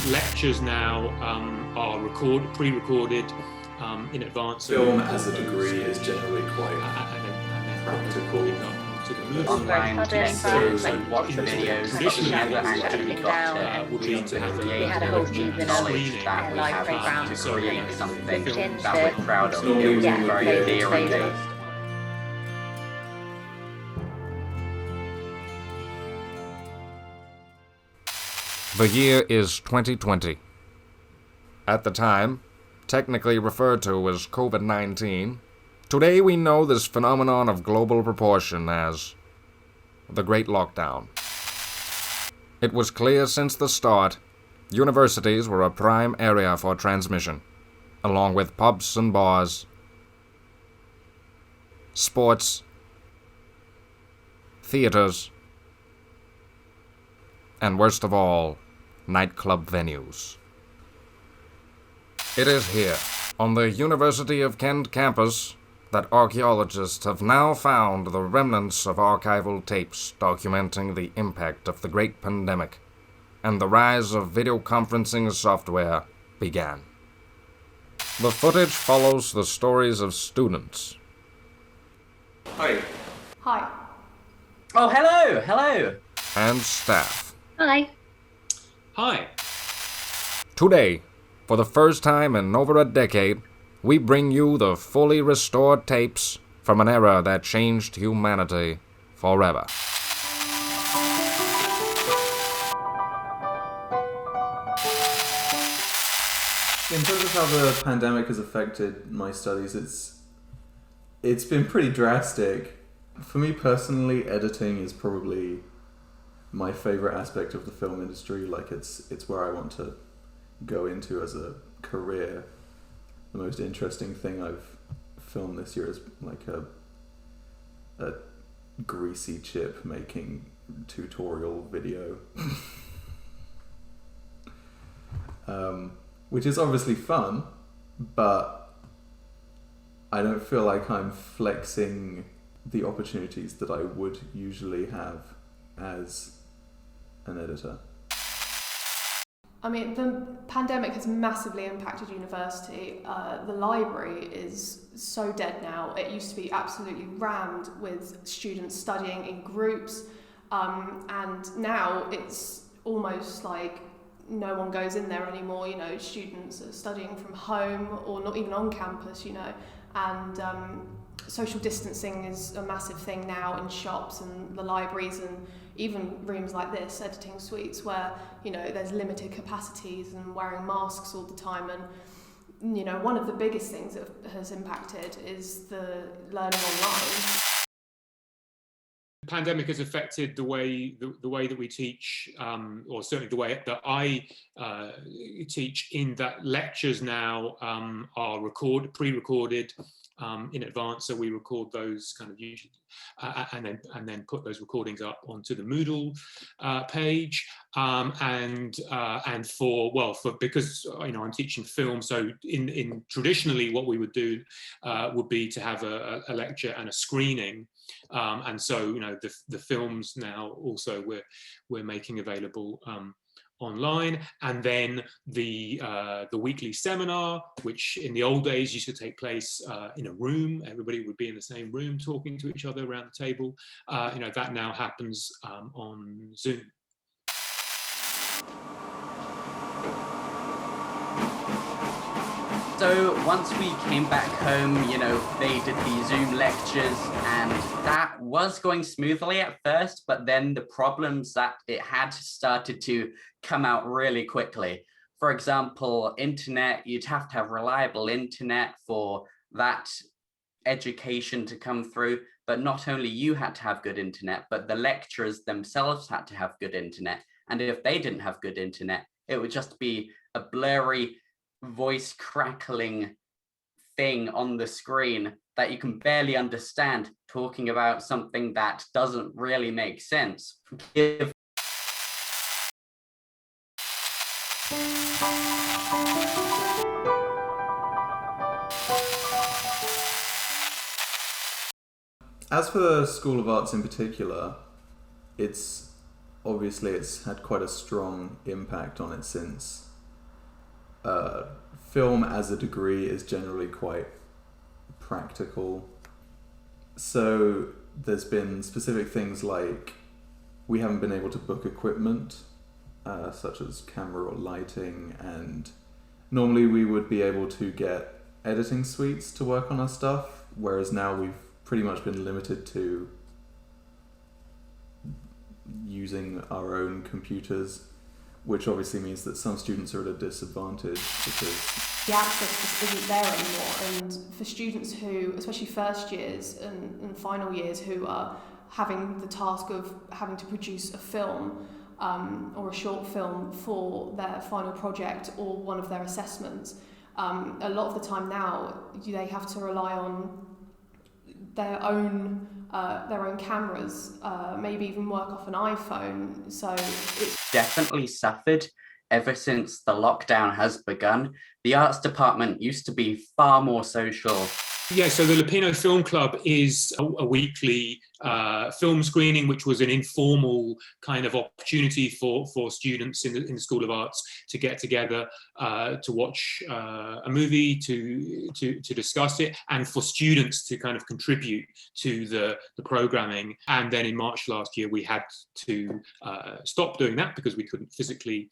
lectures now are pre-recorded in advance. Film as a degree is generally quite practical. Online lectures and watch videos, Traditionally, never actually got we had a whole season knowledge that we have to create something that we're proud of. It was very theory-based. The year is 2020. At the time, technically referred to as COVID-19, today we know this phenomenon of global proportion as the Great Lockdown. It was clear since the start, universities were a prime area for transmission, along with pubs and bars, sports, theaters, and worst of all, nightclub venues. It is here, on the University of Kent campus, that archaeologists have now found the remnants of archival tapes documenting the impact of the Great Pandemic, and the rise of video conferencing software began. The footage follows the stories of students. Hi. Hi. Oh, hello! And staff. Hi. Hi. Today, for the first time in over a decade, we bring you the fully restored tapes from an era that changed humanity forever. In terms of how the pandemic has affected my studies, it's been pretty drastic. For me personally, editing is probably my favorite aspect of the film industry. Like it's where I want to go into as a career. The most interesting thing I've filmed this year is like a greasy chip making tutorial video. Which is obviously fun, but I don't feel like I'm flexing the opportunities that I would usually have as an editor. I mean, the pandemic has massively impacted university. The library is so dead now. It used to be absolutely rammed with students studying in groups, and now it's almost like no one goes in there anymore. You know, students are studying from home or not even on campus, you know, and social distancing is a massive thing now in shops and the libraries and even rooms like this, editing suites, where, you know, there's limited capacities and wearing masks all the time. And, you know, one of the biggest things that has impacted is the learning online. The pandemic has affected the way that we teach, or certainly the way that I teach, in that lectures now are pre-recorded in advance, so we record those kind of usually, and then put those recordings up onto the Moodle page, because you know I'm teaching film, so in traditionally what we would do would be to have a lecture and a screening. And so, you know, the films now also we're making available online, and then the weekly seminar, which in the old days used to take place in a room. Everybody would be in the same room talking to each other around the table. You know, that now happens on Zoom. So once we came back home, you know, they did the Zoom lectures, and that was going smoothly at first, but then the problems that it had started to come out really quickly. For example, internet, you'd have to have reliable internet for that education to come through, but not only you had to have good internet, but the lecturers themselves had to have good internet. And if they didn't have good internet, it would just be a blurry, voice crackling thing on the screen that you can barely understand, talking about something that doesn't really make sense. As for the School of Arts in particular, it's had quite a strong impact on it since film as a degree is generally quite practical. So there's been specific things like we haven't been able to book equipment, such as camera or lighting, and normally we would be able to get editing suites to work on our stuff, whereas now we've pretty much been limited to using our own computers, which obviously means that some students are at a disadvantage because the access just isn't there anymore. And for students who, especially first years and final years, who are having the task of having to produce a film or a short film for their final project or one of their assessments, a lot of the time now they have to rely on their own cameras, maybe even work off an iPhone. So it's definitely suffered ever since the lockdown has begun. The arts department used to be far more social. Yeah, so the Lupino Film Club is a weekly film screening, which was an informal kind of opportunity for students in the School of Arts to get together to watch a movie, to discuss it, and for students to kind of contribute to the programming. And then in March last year, we had to stop doing that because we couldn't physically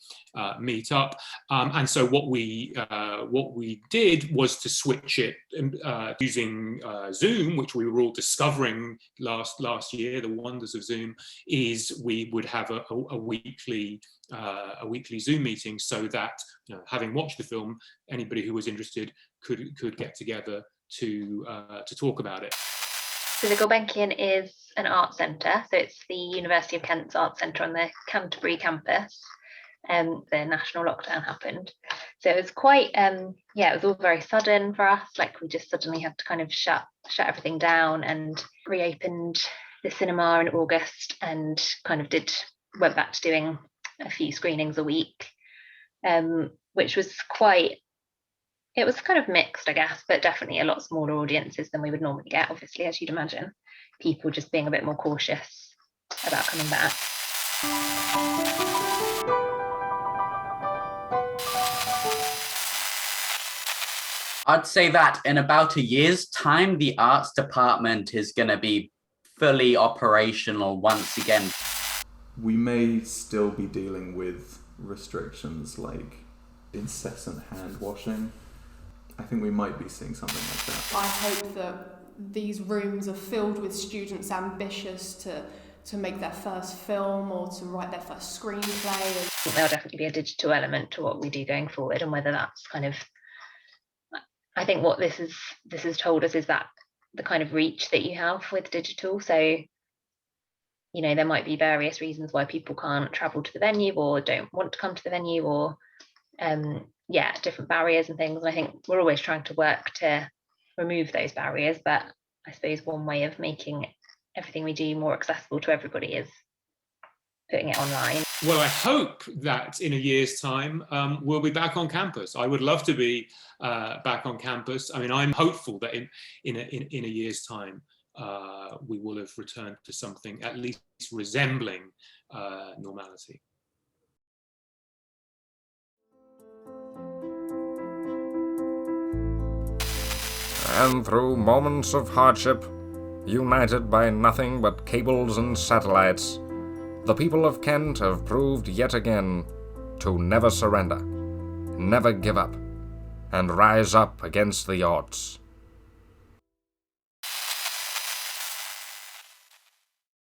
meet up. And so what we did was to switch it using Zoom, which we were all discovering last year, the wonders of Zoom, is we would have a weekly Zoom meeting, so that, you know, having watched the film, anybody who was interested could get together to talk about it. So the Gulbenkian is an art centre, so it's the University of Kent's art centre on the Canterbury campus. The national lockdown happened, so it was quite it was all very sudden for us. Like, we just suddenly had to kind of shut everything down, and reopened the cinema in August, and kind of went back to doing a few screenings a week, which was it was kind of mixed, I guess, but definitely a lot smaller audiences than we would normally get, obviously, as you'd imagine. People just being a bit more cautious about coming back. I'd say that in about a year's time, the arts department is going to be fully operational once again. we may still be dealing with restrictions like incessant hand washing. I think we might be seeing something like that. I hope that these rooms are filled with students ambitious to make their first film or to write their first screenplay. There'll definitely be a digital element to what we do going forward, and whether that's kind of, I think what this has told us is that the kind of reach that you have with digital. So, you know, there might be various reasons why people can't travel to the venue or don't want to come to the venue, or different barriers and things. And I think we're always trying to work to remove those barriers, but I suppose one way of making everything we do more accessible to everybody is putting it online. Well, I hope that in a year's time we'll be back on campus. I would love to be back on campus. I mean, I'm hopeful that in a year's time we will have returned to something at least resembling normality. And through moments of hardship, united by nothing but cables and satellites, the people of Kent have proved yet again to never surrender, never give up, and rise up against the odds.